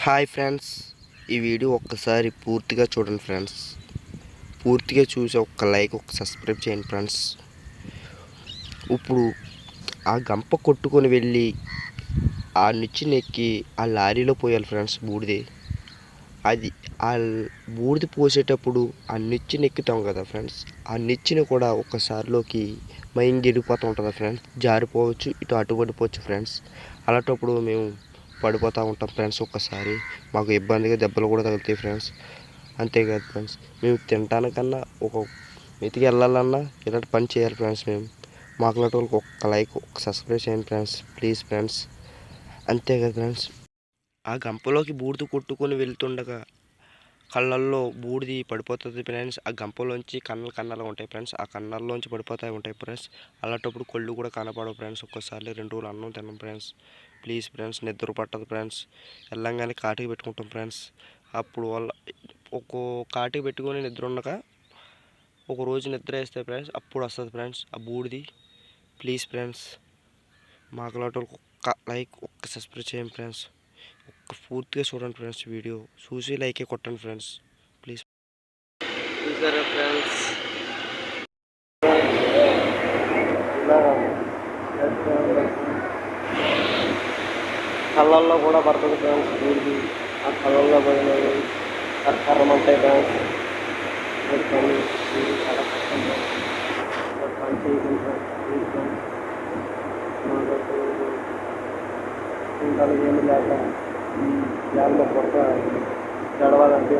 Hi friends, ఈ video ఒక్కసారి పూర్తిగా చూడండి ఫ్రెండ్స్. పూర్తిగా చూసి ఒక్క లైక్, ఒక్క సబ్స్క్రైబ్ చేయండి ఫ్రెండ్స్. ఇప్పుడు ఆ గంప కొట్టుకొని వెళ్ళి ఆ నిచ్చెన ఎక్కి ఆ లారీలో పోయాలి ఫ్రెండ్స్ బూడిది. అది ఆ బూడిది పోసేటప్పుడు ఆ నిచ్చెన ఎక్కుతాం కదా ఫ్రెండ్స్, ఆ నిచ్చెన కూడా ఒక్కసారిలోకి మైంగిడిపోతూ ఉంటుంది ఫ్రెండ్స్. జారిపోవచ్చు, ఇటు అటు పడిపోవచ్చు ఫ్రెండ్స్. అలాంటప్పుడు మేము పడిపోతూ ఉంటాం ఫ్రెండ్స్. ఒక్కసారి మాకు ఇబ్బందిగా దెబ్బలు కూడా తగులుతాయి ఫ్రెండ్స్. అంతేకాదు ఫ్రెండ్స్, మేము తినటానికన్నా ఒక వెతికి వెళ్ళాలన్నా ఇలాంటి పని చేయాలి ఫ్రెండ్స్. మాకు లాంటి వాళ్ళకి ఒక్క లైక్, ఒక్క సబ్స్క్రైబ్ చేయండి ఫ్రెండ్స్, ప్లీజ్ ఫ్రెండ్స్. అంతేకాదు ఫ్రెండ్స్, ఆ గంపలోకి బూడిద కొట్టుకొని వెళ్తుండగా కళ్ళల్లో బూడిది పడిపోతుంది ఫ్రెండ్స్. ఆ గంపలోంచి కన్నలు ఉంటాయి ఫ్రెండ్స్, ఆ కన్నల్లోంచి పడిపోతూ ఉంటాయి ఫ్రెండ్స్. అలాంటప్పుడు కళ్ళు కూడా కనపడవు ఫ్రెండ్స్. ఒక్కసారి 2 రోజులు అన్నం తిన్నాం ఫ్రెండ్స్. ప్లీజ్ ఫ్రెండ్స్, నిద్ర పట్టదు ఫ్రెండ్స్. వెళ్ళంగానే కాటికి పెట్టుకుంటాం ఫ్రెండ్స్. అప్పుడు వల్ల ఒక్కో కాటికి పెట్టుకొని నిద్ర ఉండగా ఒక రోజు నిద్ర వేస్తే ఫ్రెండ్స్ అప్పుడు వస్తుంది ఫ్రెండ్స్ ఆ బూడిది. ప్లీజ్ ఫ్రెండ్స్, మాకు లాంటి వాళ్ళకి ఒక్క లైక్, ఒక్క సబ్స్క్రైబ్ చేయండి ఫ్రెండ్స్. ఒక్క పూర్తిగా చూడండి ఫ్రెండ్స్, వీడియో చూసి లైకే కొట్టండి ఫ్రెండ్స్, ప్లీజ్. చూసారా ఫ్రెండ్స్, కళ్ళల్లో కూడా పడుతుంది ఫ్రెండ్స్ బూడిది. ఆ కళ్ళల్లో పడినవి కర్రమంటాయి ఫ్రెండ్స్. పని చాలా కష్టం పని చేయకుండా ఫ్రెండ్స్ ఏమి లేక ఈ గ్యాల్లో కొత్త గడవాలంటే